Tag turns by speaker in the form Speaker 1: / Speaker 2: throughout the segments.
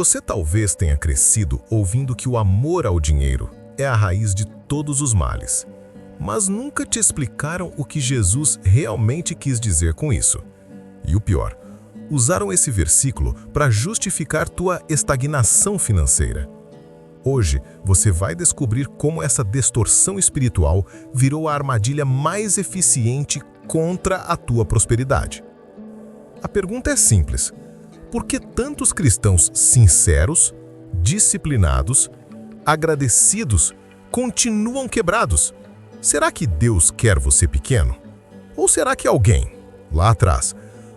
Speaker 1: Você talvez tenha crescido ouvindo que o amor ao dinheiro é a raiz de todos os males, mas nunca te explicaram o que Jesus realmente quis dizer com isso. E o pior, usaram esse versículo para justificar tua estagnação financeira. Hoje, você vai descobrir como essa distorção espiritual virou a armadilha mais eficiente contra a tua prosperidade. A pergunta é simples: por que tantos cristãos sinceros, disciplinados, agradecidos, continuam quebrados? Será que Deus quer você pequeno? Ou será que alguém, lá atrás,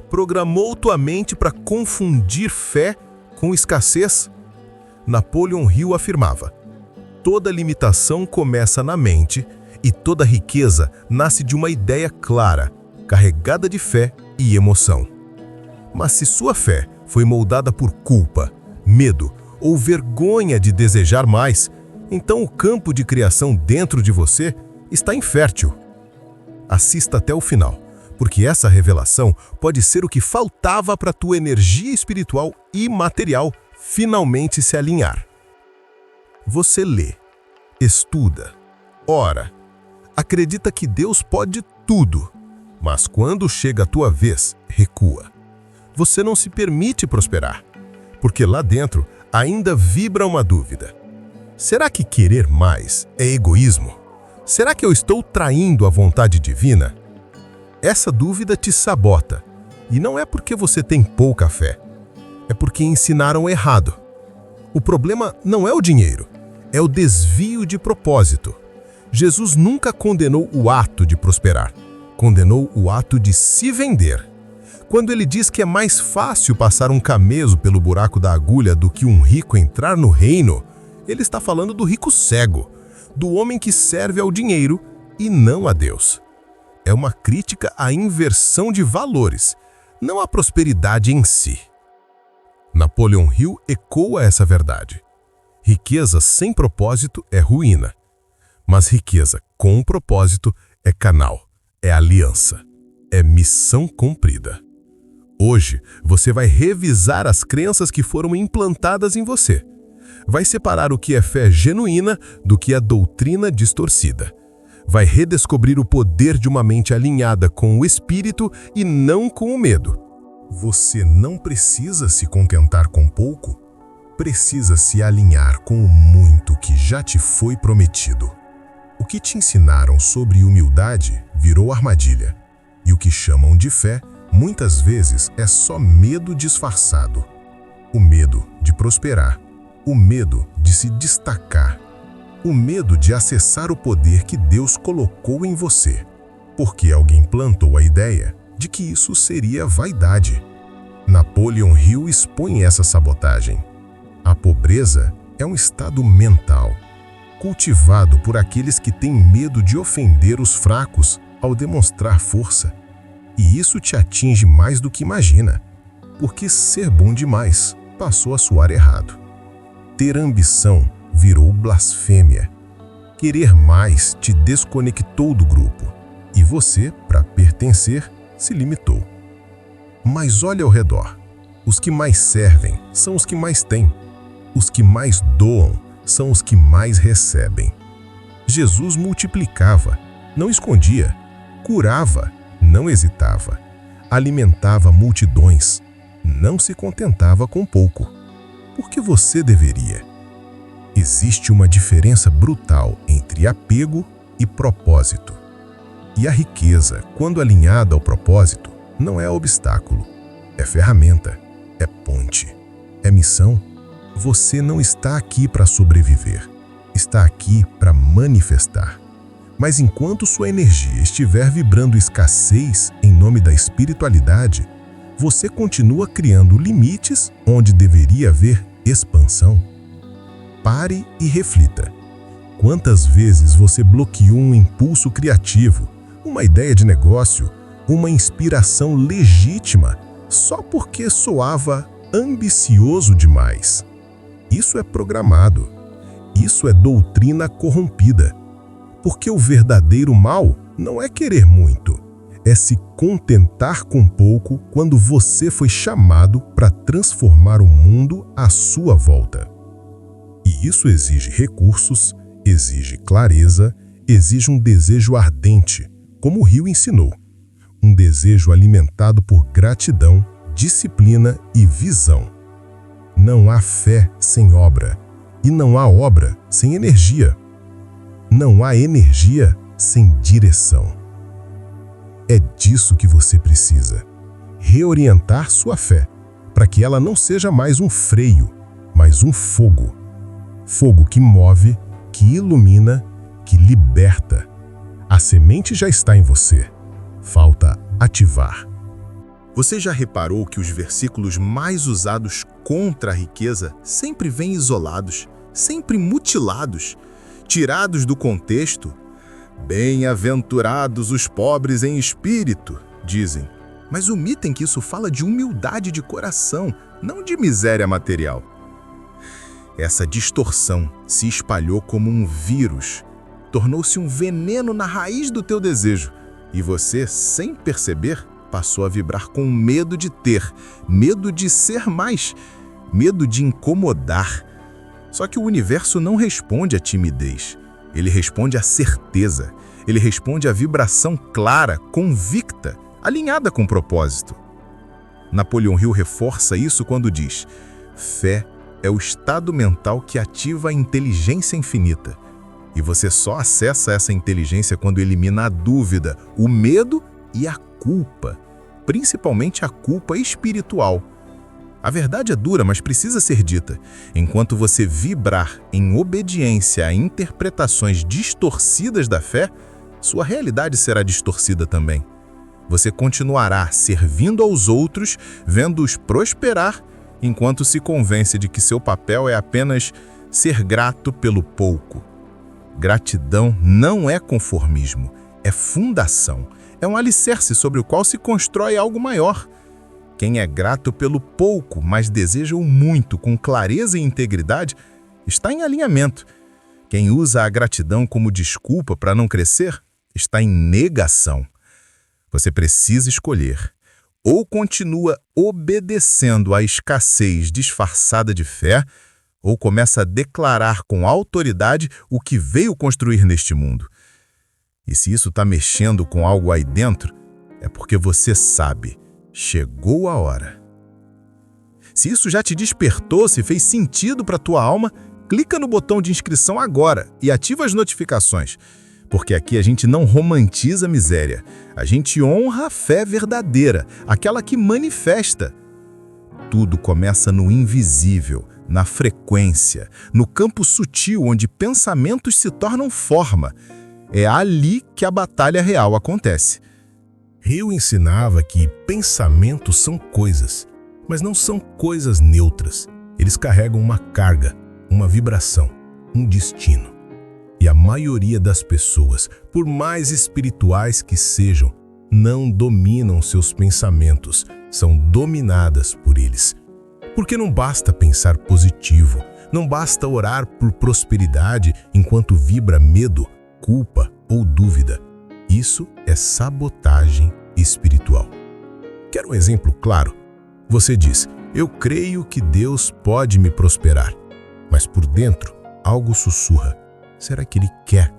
Speaker 1: programou tua mente para confundir fé com escassez? Napoleon Hill afirmava: toda limitação começa na mente e toda riqueza nasce de uma ideia clara, carregada de fé e emoção. Mas se sua fé foi moldada por culpa, medo ou vergonha de desejar mais, então o campo de criação dentro de você está infértil. Assista até o final, porque essa revelação pode ser o que faltava para tua energia espiritual e material finalmente se alinhar. Você lê, estuda, ora, acredita que Deus pode tudo, mas quando chega a tua vez, recua. Você não se permite prosperar, porque lá dentro ainda vibra uma dúvida. Será que querer mais é egoísmo? Será que eu estou traindo a vontade divina? Essa dúvida te sabota, e não é porque você tem pouca fé, é porque ensinaram errado. O problema não é o dinheiro, é o desvio de propósito. Jesus nunca condenou o ato de prosperar, condenou o ato de se vender. Quando ele diz que é mais fácil passar um camelo pelo buraco da agulha do que um rico entrar no reino, ele está falando do rico cego, do homem que serve ao dinheiro e não a Deus. É uma crítica à inversão de valores, não à prosperidade em si. Napoleon Hill ecoa essa verdade. Riqueza sem propósito é ruína, mas riqueza com propósito é canal, é aliança, é missão cumprida. Hoje, você vai revisar as crenças que foram implantadas em você. Vai separar o que é fé genuína do que é doutrina distorcida. Vai redescobrir o poder de uma mente alinhada com o espírito e não com o medo. Você não precisa se contentar com pouco, precisa se alinhar com o muito que já te foi prometido. O que te ensinaram sobre humildade virou armadilha, e o que chamam de fé muitas vezes é só medo disfarçado. O medo de prosperar, o medo de se destacar, o medo de acessar o poder que Deus colocou em você, porque alguém plantou a ideia de que isso seria vaidade. Napoleon Hill expõe essa sabotagem. A pobreza é um estado mental, cultivado por aqueles que têm medo de ofender os fracos ao demonstrar força. E isso te atinge mais do que imagina, porque ser bom demais passou a soar errado. Ter ambição virou blasfêmia. Querer mais te desconectou do grupo, e você, para pertencer, se limitou. Mas olha ao redor. Os que mais servem são os que mais têm. Os que mais doam são os que mais recebem. Jesus multiplicava, não escondia, curava, não hesitava, alimentava multidões, não se contentava com pouco. Por que você deveria? Existe uma diferença brutal entre apego e propósito. E a riqueza, quando alinhada ao propósito, não é obstáculo, é ferramenta, é ponte, é missão. Você não está aqui para sobreviver, está aqui para manifestar. Mas enquanto sua energia estiver vibrando escassez em nome da espiritualidade, você continua criando limites onde deveria haver expansão. Pare e reflita. Quantas vezes você bloqueou um impulso criativo, uma ideia de negócio, uma inspiração legítima, só porque soava ambicioso demais? Isso é programado. Isso é doutrina corrompida. Porque o verdadeiro mal não é querer muito, é se contentar com pouco quando você foi chamado para transformar o mundo à sua volta. E isso exige recursos, exige clareza, exige um desejo ardente, como o rio ensinou. Um desejo alimentado por gratidão, disciplina e visão. Não há fé sem obra, e não há obra sem energia. Não há energia sem direção. É disso que você precisa. Reorientar sua fé, para que ela não seja mais um freio, mas um fogo. Fogo que move, que ilumina, que liberta. A semente já está em você. Falta ativar. Você já reparou que os versículos mais usados contra a riqueza sempre vêm isolados, sempre mutilados, tirados do contexto? Bem-aventurados os pobres em espírito, dizem, mas omitem que isso fala de humildade de coração, não de miséria material. Essa distorção se espalhou como um vírus, tornou-se um veneno na raiz do teu desejo, e você, sem perceber, passou a vibrar com medo de ter, medo de ser mais, medo de incomodar. Só que o universo não responde à timidez. Ele responde à certeza. Ele responde à vibração clara, convicta, alinhada com o propósito. Napoleon Hill reforça isso quando diz: fé é o estado mental que ativa a inteligência infinita. E você só acessa essa inteligência quando elimina a dúvida, o medo e a culpa, principalmente a culpa espiritual. A verdade é dura, mas precisa ser dita. Enquanto você vibrar em obediência a interpretações distorcidas da fé, sua realidade será distorcida também. Você continuará servindo aos outros, vendo-os prosperar, enquanto se convence de que seu papel é apenas ser grato pelo pouco. Gratidão não é conformismo, é fundação, é um alicerce sobre o qual se constrói algo maior. Quem é grato pelo pouco, mas deseja o muito com clareza e integridade, está em alinhamento. Quem usa a gratidão como desculpa para não crescer, está em negação. Você precisa escolher. Ou continua obedecendo à escassez disfarçada de fé, ou começa a declarar com autoridade o que veio construir neste mundo. E se isso está mexendo com algo aí dentro, é porque você sabe, chegou a hora. Se isso já te despertou, se fez sentido para a tua alma, clica no botão de inscrição agora e ativa as notificações. Porque aqui a gente não romantiza a miséria, a gente honra a fé verdadeira, aquela que manifesta. Tudo começa no invisível, na frequência, no campo sutil onde pensamentos se tornam forma. É ali que a batalha real acontece. Hill ensinava que pensamentos são coisas, mas não são coisas neutras. Eles carregam uma carga, uma vibração, um destino. E a maioria das pessoas, por mais espirituais que sejam, não dominam seus pensamentos, são dominadas por eles. Porque não basta pensar positivo, não basta orar por prosperidade enquanto vibra medo, culpa ou dúvida. Isso é sabotagem espiritual. Quer um exemplo claro? Você diz: eu creio que Deus pode me prosperar, mas por dentro algo sussurra: será que Ele quer?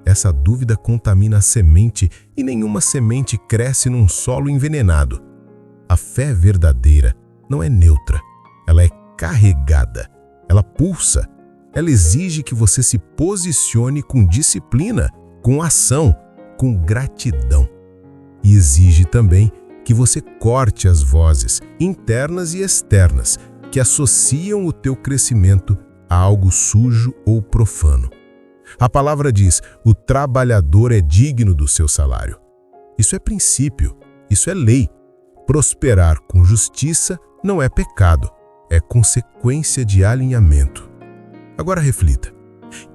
Speaker 1: Essa dúvida contamina a semente e nenhuma semente cresce num solo envenenado. A fé verdadeira não é neutra, ela é carregada, ela pulsa, ela exige que você se posicione com disciplina, com ação, com gratidão. E exige também que você corte as vozes internas e externas que associam o teu crescimento a algo sujo ou profano. A palavra diz: o trabalhador é digno do seu salário. Isso é princípio, isso é lei. Prosperar com justiça não é pecado, é consequência de alinhamento. Agora reflita: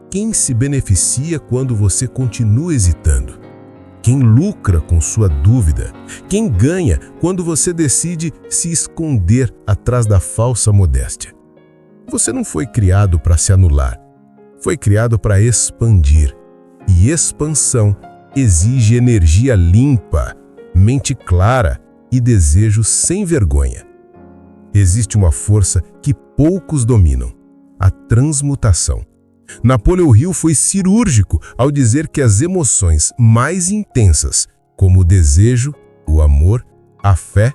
Speaker 1: quem se beneficia quando você continua hesitando? Quem lucra com sua dúvida? Quem ganha quando você decide se esconder atrás da falsa modéstia? Você não foi criado para se anular. Foi criado para expandir. E expansão exige energia limpa, mente clara e desejo sem vergonha. Existe uma força que poucos dominam: a transmutação. Napoleão Hill foi cirúrgico ao dizer que as emoções mais intensas, como o desejo, o amor, a fé,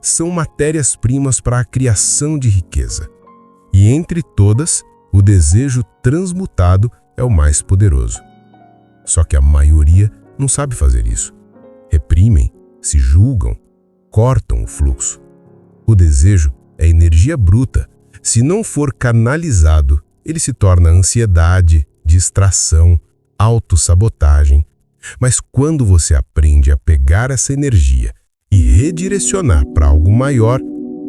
Speaker 1: são matérias-primas para a criação de riqueza. E entre todas, o desejo transmutado é o mais poderoso. Só que a maioria não sabe fazer isso. Reprimem, se julgam, cortam o fluxo. O desejo é energia bruta. Se não for canalizado, ele se torna ansiedade, distração, autossabotagem. Mas quando você aprende a pegar essa energia e redirecionar para algo maior,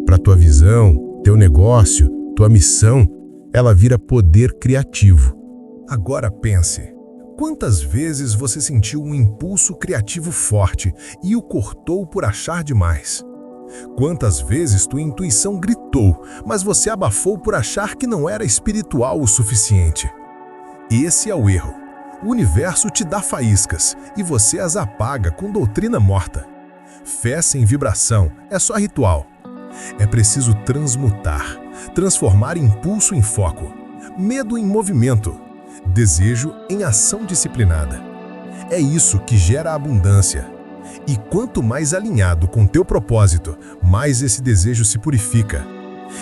Speaker 1: para tua visão, teu negócio, tua missão, ela vira poder criativo. Agora pense, quantas vezes você sentiu um impulso criativo forte e o cortou por achar demais? Quantas vezes tua intuição gritou, mas você abafou por achar que não era espiritual o suficiente? Esse é o erro. O universo te dá faíscas e você as apaga com doutrina morta. Fé sem vibração é só ritual. É preciso transmutar, transformar impulso em foco, medo em movimento, desejo em ação disciplinada. É isso que gera abundância. E quanto mais alinhado com teu propósito, mais esse desejo se purifica.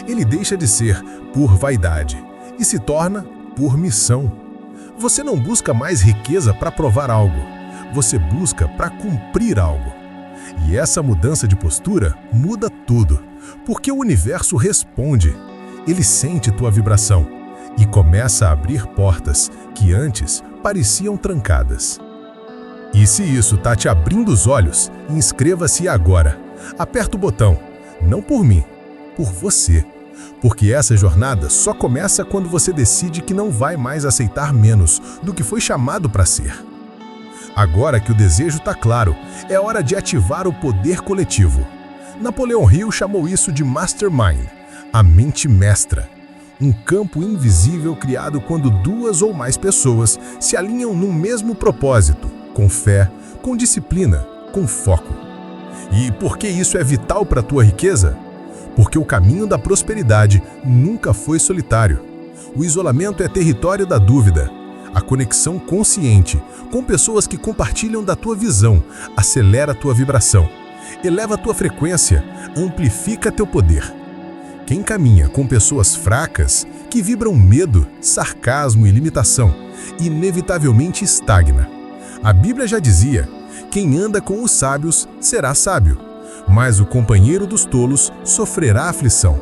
Speaker 1: Ele deixa de ser por vaidade e se torna por missão. Você não busca mais riqueza para provar algo, você busca para cumprir algo. E essa mudança de postura muda tudo, porque o universo responde. Ele sente tua vibração e começa a abrir portas que antes pareciam trancadas. E se isso tá te abrindo os olhos, inscreva-se agora. Aperta o botão, não por mim, por você. Porque essa jornada só começa quando você decide que não vai mais aceitar menos do que foi chamado para ser. Agora que o desejo tá claro, é hora de ativar o poder coletivo. Napoleão Hill chamou isso de Mastermind, a mente mestra. Um campo invisível criado quando duas ou mais pessoas se alinham num mesmo propósito, com fé, com disciplina, com foco. E por que isso é vital para a tua riqueza? Porque o caminho da prosperidade nunca foi solitário. O isolamento é território da dúvida. A conexão consciente, com pessoas que compartilham da tua visão, acelera a tua vibração, eleva a tua frequência, amplifica teu poder. Quem caminha com pessoas fracas, que vibram medo, sarcasmo e limitação, inevitavelmente estagna. A Bíblia já dizia: quem anda com os sábios será sábio, mas o companheiro dos tolos sofrerá aflição.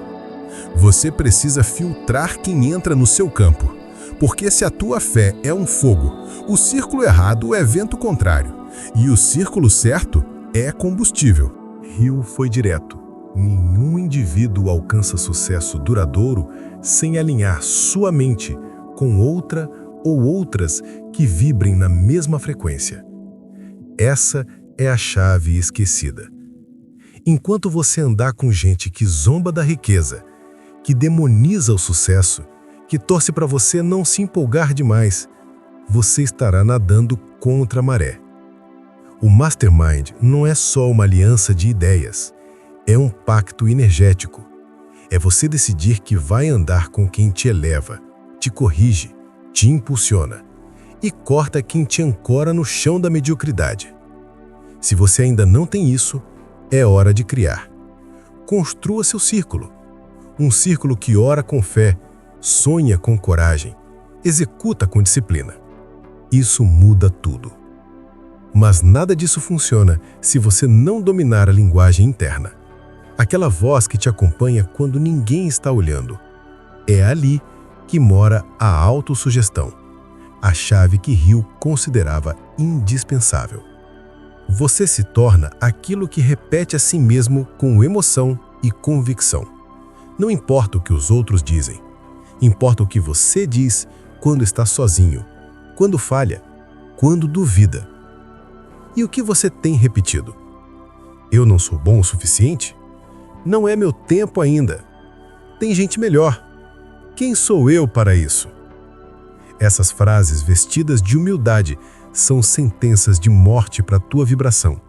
Speaker 1: Você precisa filtrar quem entra no seu campo, porque se a tua fé é um fogo, o círculo errado é vento contrário, e o círculo certo é combustível. Hill foi direto. Nenhum indivíduo alcança sucesso duradouro sem alinhar sua mente com outra ou outras que vibrem na mesma frequência. Essa é a chave esquecida. Enquanto você andar com gente que zomba da riqueza, que demoniza o sucesso, que torce para você não se empolgar demais, você estará nadando contra a maré. O Mastermind não é só uma aliança de ideias, é um pacto energético. É você decidir que vai andar com quem te eleva, te corrige, te impulsiona e corta quem te ancora no chão da mediocridade. Se você ainda não tem isso, é hora de criar. Construa seu círculo. Um círculo que ora com fé, sonha com coragem, executa com disciplina. Isso muda tudo. Mas nada disso funciona se você não dominar a linguagem interna. Aquela voz que te acompanha quando ninguém está olhando. É ali que mora a autossugestão, a chave que Hill considerava indispensável. Você se torna aquilo que repete a si mesmo com emoção e convicção. Não importa o que os outros dizem, importa o que você diz quando está sozinho, quando falha, quando duvida. E o que você tem repetido? Eu não sou bom o suficiente? Não é meu tempo ainda. Tem gente melhor. Quem sou eu para isso? Essas frases vestidas de humildade são sentenças de morte para a tua vibração.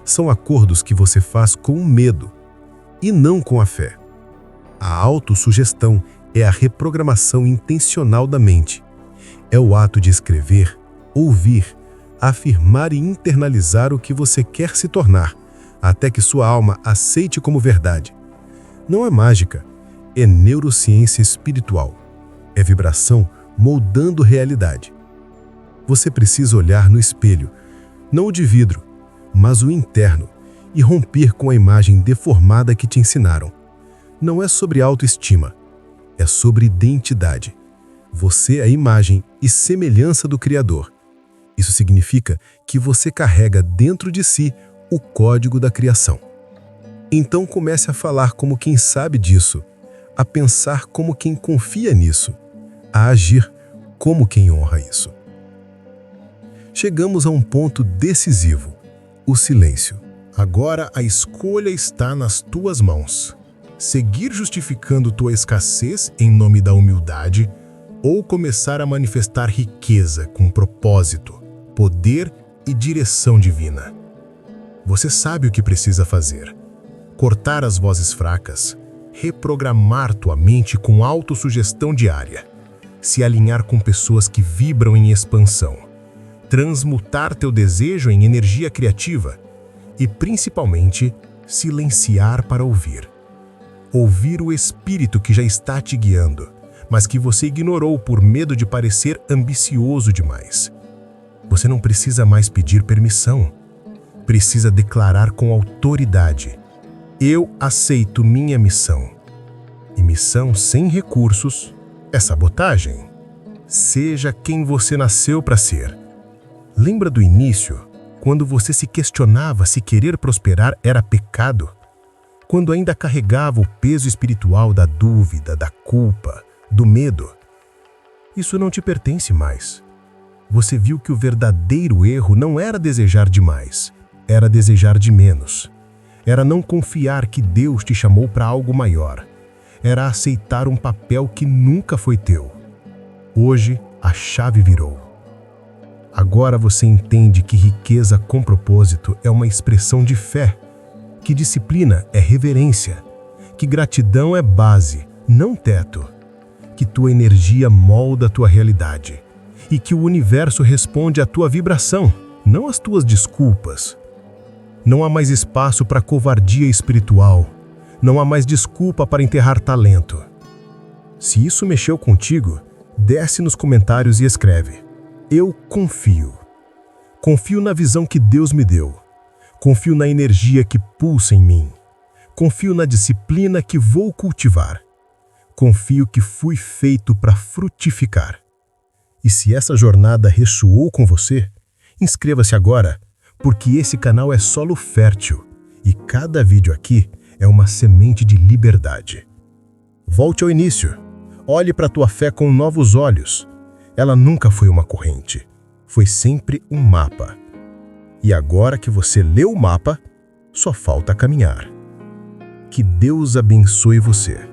Speaker 1: São acordos que você faz com o medo e não com a fé. A autossugestão é a reprogramação intencional da mente. É o ato de escrever, ouvir, afirmar e internalizar o que você quer se tornar, até que sua alma aceite como verdade. Não é mágica, é neurociência espiritual. É vibração moldando realidade. Você precisa olhar no espelho, não o de vidro, mas o interno, e romper com a imagem deformada que te ensinaram. Não é sobre autoestima, é sobre identidade. Você é a imagem e semelhança do Criador. Isso significa que você carrega dentro de si o código da criação. Então comece a falar como quem sabe disso, a pensar como quem confia nisso, a agir como quem honra isso. Chegamos a um ponto decisivo, o silêncio. Agora a escolha está nas tuas mãos. Seguir justificando tua escassez em nome da humildade ou começar a manifestar riqueza com propósito, poder e direção divina. Você sabe o que precisa fazer. Cortar as vozes fracas, reprogramar tua mente com autossugestão diária, se alinhar com pessoas que vibram em expansão, transmutar teu desejo em energia criativa e, principalmente, silenciar para ouvir. Ouvir o espírito que já está te guiando, mas que você ignorou por medo de parecer ambicioso demais. Você não precisa mais pedir permissão. Precisa declarar com autoridade: eu aceito minha missão. E missão sem recursos é sabotagem. Seja quem você nasceu para ser. Lembra do início, quando você se questionava se querer prosperar era pecado? Quando ainda carregava o peso espiritual da dúvida, da culpa, do medo? Isso não te pertence mais. Você viu que o verdadeiro erro não era desejar demais, era desejar de menos. Era não confiar que Deus te chamou para algo maior. Era aceitar um papel que nunca foi teu. Hoje, a chave virou. Agora você entende que riqueza com propósito é uma expressão de fé, que disciplina é reverência, que gratidão é base, não teto, que tua energia molda a tua realidade e que o universo responde à tua vibração, não às tuas desculpas. Não há mais espaço para covardia espiritual, não há mais desculpa para enterrar talento. Se isso mexeu contigo, desce nos comentários e escreve: eu confio. Confio na visão que Deus me deu. Confio na energia que pulsa em mim. Confio na disciplina que vou cultivar. Confio que fui feito para frutificar. E se essa jornada ressoou com você, inscreva-se agora, porque esse canal é solo fértil e cada vídeo aqui é uma semente de liberdade. Volte ao início. Olhe para a tua fé com novos olhos. Ela nunca foi uma corrente. Foi sempre um mapa. E agora que você leu o mapa, só falta caminhar. Que Deus abençoe você.